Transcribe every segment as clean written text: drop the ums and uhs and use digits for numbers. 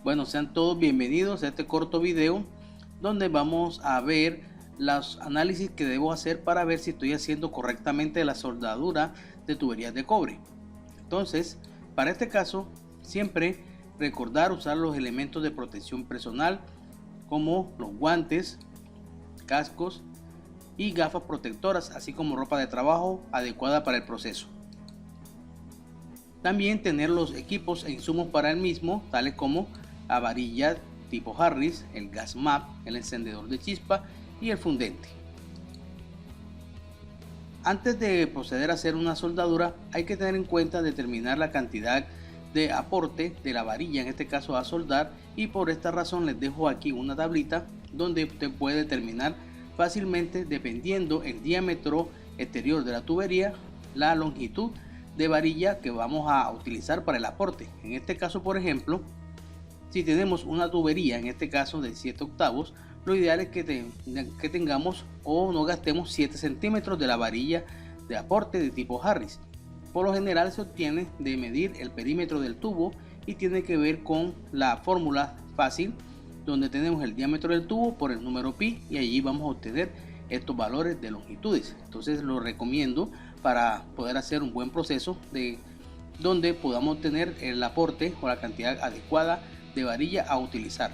Bueno, sean todos bienvenidos a este corto video donde vamos a ver los análisis que debo hacer para ver si estoy haciendo correctamente la soldadura de tuberías de cobre. Entonces, para este caso, siempre recordar usar los elementos de protección personal como los guantes, cascos y gafas protectoras, así como ropa de trabajo adecuada para el proceso. También tener los equipos e insumos para el mismo, tales como la varilla tipo Harris, el gas map, el encendedor de chispa y el fundente. Antes de proceder a hacer una soldadura, hay que tener en cuenta determinar la cantidad de aporte de la varilla, en este caso a soldar, y por esta razón les dejo aquí una tablita donde usted puede determinar fácilmente, dependiendo el diámetro exterior de la tubería, la longitud de varilla que vamos a utilizar para el aporte. En este caso, por ejemplo, si tenemos una tubería, en este caso de 7 octavos, lo ideal es que tengamos o no gastemos 7 centímetros de la varilla de aporte de tipo Harris. Por lo general se obtiene de medir el perímetro del tubo y tiene que ver con la fórmula fácil donde tenemos el diámetro del tubo por el número pi, y allí vamos a obtener estos valores de longitudes. Entonces lo recomiendo para poder hacer un buen proceso de donde podamos obtener el aporte o la cantidad adecuada de varilla a utilizar.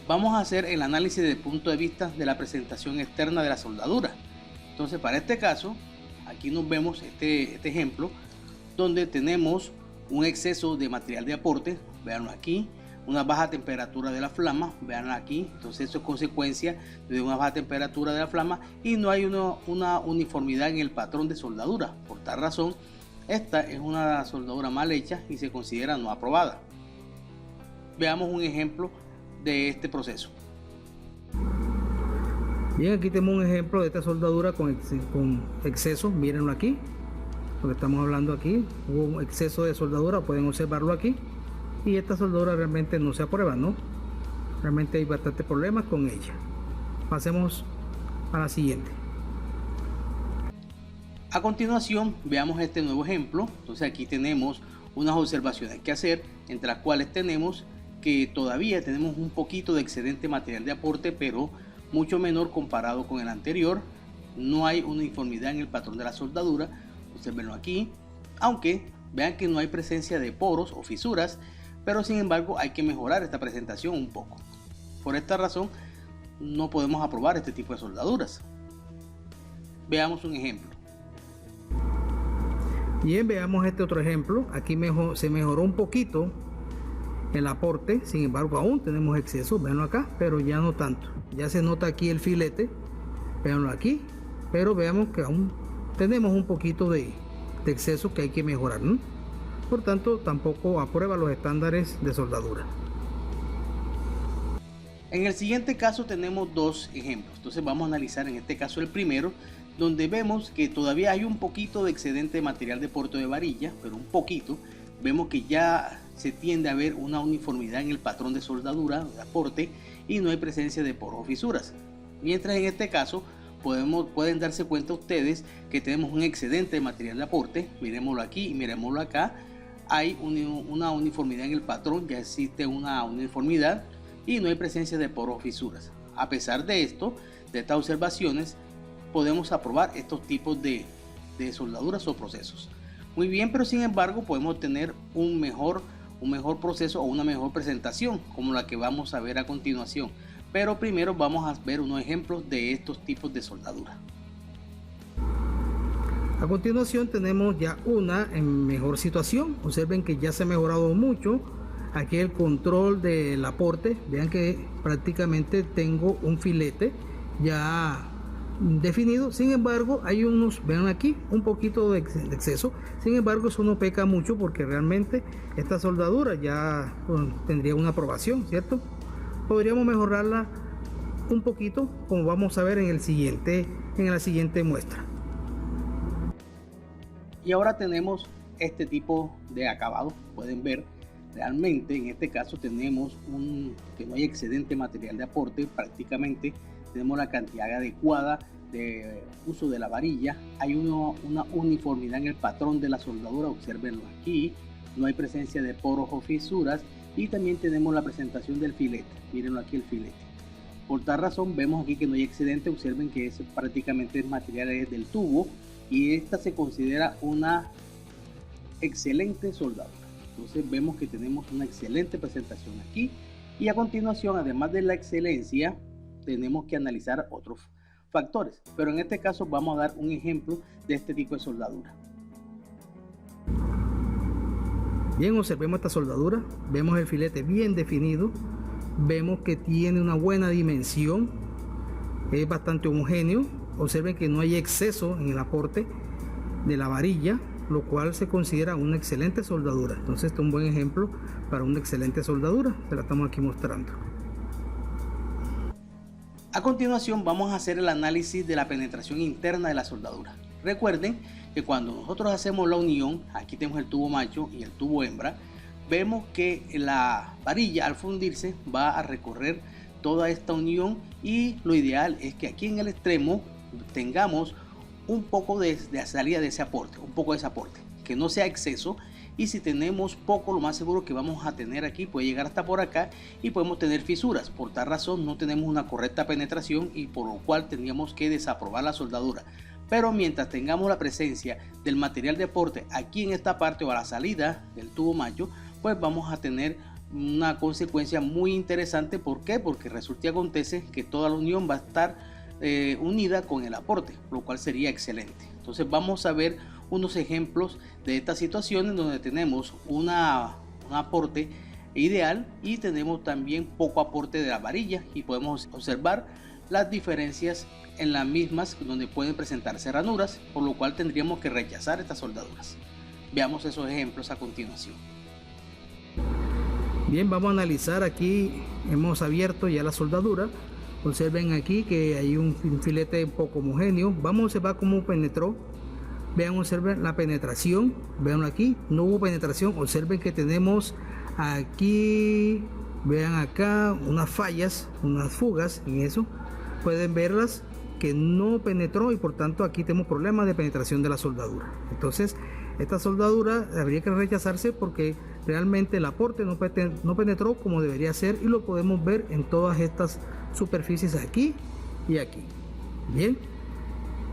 Vamos a hacer el análisis desde el punto de vista de la presentación externa de la soldadura. Entonces, para este caso, aquí nos vemos este ejemplo donde tenemos un exceso de material de aporte, veanlo aquí, una baja temperatura de la flama, veanlo aquí. Entonces esto es consecuencia de una baja temperatura de la flama y no hay una uniformidad en el patrón de soldadura. Por tal razón, esta es una soldadura mal hecha y se considera no aprobada. Veamos un ejemplo de este proceso. Bien, aquí tenemos un ejemplo de esta soldadura con exceso. Mírenlo aquí, lo que estamos hablando aquí, hubo un exceso de soldadura, pueden observarlo aquí, y esta soldadura realmente no se aprueba, ¿no? Realmente hay bastantes problemas con ella. Pasemos a la siguiente. A continuación veamos este nuevo ejemplo. Entonces aquí tenemos unas observaciones que hacer, entre las cuales tenemos que todavía tenemos un poquito de excedente material de aporte, pero mucho menor comparado con el anterior. No hay uniformidad en el patrón de la soldadura, observenlo aquí, aunque vean que no hay presencia de poros o fisuras, pero sin embargo hay que mejorar esta presentación un poco. Por esta razón no podemos aprobar este tipo de soldaduras. Veamos un ejemplo. Bien, veamos este otro ejemplo. Aquí se mejoró un poquito el aporte, sin embargo aún tenemos exceso, véanlo acá, pero ya no tanto. Ya se nota aquí el filete, véanlo aquí, pero veamos que aún tenemos un poquito de exceso que hay que mejorar, ¿no? Por tanto, tampoco aprueba los estándares de soldadura. En el siguiente caso tenemos dos ejemplos. Entonces vamos a analizar en este caso el primero, donde vemos que todavía hay un poquito de excedente de material de aporte de varilla, pero un poquito. Vemos que ya se tiende a ver una uniformidad en el patrón de soldadura de aporte y no hay presencia de poros o fisuras. Mientras en este caso pueden darse cuenta ustedes que tenemos un excedente de material de aporte. Miremoslo aquí y miremoslo acá. Hay una uniformidad en el patrón, ya existe una uniformidad y no hay presencia de poros o fisuras. A pesar de esto, de estas observaciones, podemos aprobar estos tipos de soldaduras o procesos. Muy bien, pero sin embargo podemos tener un mejor proceso o una mejor presentación como la que vamos a ver a continuación. Pero primero vamos a ver unos ejemplos de estos tipos de soldadura. A continuación tenemos ya una en mejor situación. Observen que ya se ha mejorado mucho. Aquí el control del aporte. Vean que prácticamente tengo un filete ya definido. Sin embargo hay unos, vean aquí, un poquito de exceso. Sin embargo eso no peca mucho porque realmente esta soldadura ya tendría una aprobación, ¿cierto? Podríamos mejorarla un poquito, como vamos a ver en la siguiente muestra. Y ahora tenemos este tipo de acabado. Pueden ver realmente en este caso tenemos que no hay excedente material de aporte. Prácticamente tenemos la cantidad adecuada de uso de la varilla. Hay una uniformidad en el patrón de la soldadura, observenlo aquí. No hay presencia de poros o fisuras y también tenemos la presentación del filete. Mírenlo aquí, el filete. Por tal razón vemos aquí que no hay excedente. Observen que es prácticamente el material del tubo y esta se considera una excelente soldadura. Entonces vemos que tenemos una excelente presentación aquí, y a continuación, además de la excelencia, tenemos que analizar otros factores, pero en este caso vamos a dar un ejemplo de este tipo de soldadura. Bien, observemos esta soldadura, vemos el filete bien definido, vemos que tiene una buena dimensión, es bastante homogéneo. Observen que no hay exceso en el aporte de la varilla, lo cual se considera una excelente soldadura. Entonces este es un buen ejemplo para una excelente soldadura, se la estamos aquí mostrando. A continuación vamos a hacer el análisis de la penetración interna de la soldadura. Recuerden que cuando nosotros hacemos la unión, aquí tenemos el tubo macho y el tubo hembra, vemos que la varilla al fundirse va a recorrer toda esta unión, y lo ideal es que aquí en el extremo tengamos un poco de salida de ese aporte, que no sea exceso, y si tenemos poco, lo más seguro que vamos a tener aquí puede llegar hasta por acá y podemos tener fisuras. Por tal razón no tenemos una correcta penetración y por lo cual tendríamos que desaprobar la soldadura. Pero mientras tengamos la presencia del material de aporte aquí en esta parte o a la salida del tubo macho, pues vamos a tener una consecuencia muy interesante. ¿Por qué? Porque resulta y acontece que toda la unión va a estar unida con el aporte, lo cual sería excelente. Entonces vamos a ver unos ejemplos de estas situaciones donde tenemos un aporte ideal y tenemos también poco aporte de la varilla, y podemos observar las diferencias en las mismas donde pueden presentarse ranuras, por lo cual tendríamos que rechazar estas soldaduras. Veamos esos ejemplos a continuación. Bien, vamos a analizar. Aquí hemos abierto ya la soldadura. Observen aquí que hay un filete un poco homogéneo. Vamos a observar cómo penetró. Vean, observen la penetración. Vean aquí, no hubo penetración. Observen que tenemos aquí, vean acá, unas fallas, unas fugas en eso. Pueden verlas que no penetró, y por tanto aquí tenemos problemas de penetración de la soldadura. Entonces esta soldadura habría que rechazarse porque realmente el aporte no penetró como debería ser, y lo podemos ver en todas estas superficies aquí y aquí. Bien,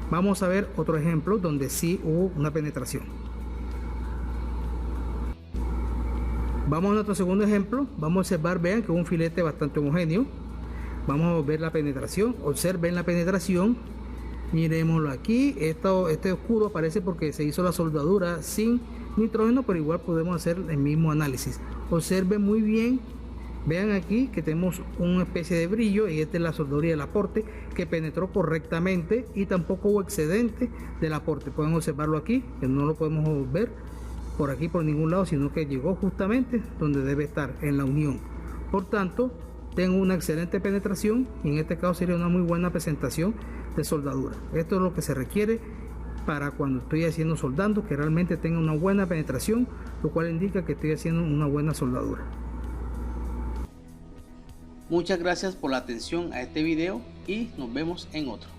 vamos a ver otro ejemplo donde sí hubo una penetración. Vamos a nuestro segundo ejemplo. Vamos a observar, vean que es un filete bastante homogéneo. Vamos a ver la penetración. Observen la penetración. Miremoslo aquí. Este oscuro aparece porque se hizo la soldadura sin nitrógeno, pero igual podemos hacer el mismo análisis. Observen muy bien. Vean aquí que tenemos una especie de brillo, y esta es la soldadura del aporte que penetró correctamente y tampoco hubo excedente del aporte. Pueden observarlo aquí, que no lo podemos ver por aquí por ningún lado, sino que llegó justamente donde debe estar, en la unión. Por tanto, tengo una excelente penetración, y en este caso sería una muy buena presentación de soldadura. Esto es lo que se requiere para cuando estoy soldando, que realmente tenga una buena penetración, lo cual indica que estoy haciendo una buena soldadura. Muchas gracias por la atención a este video y nos vemos en otro.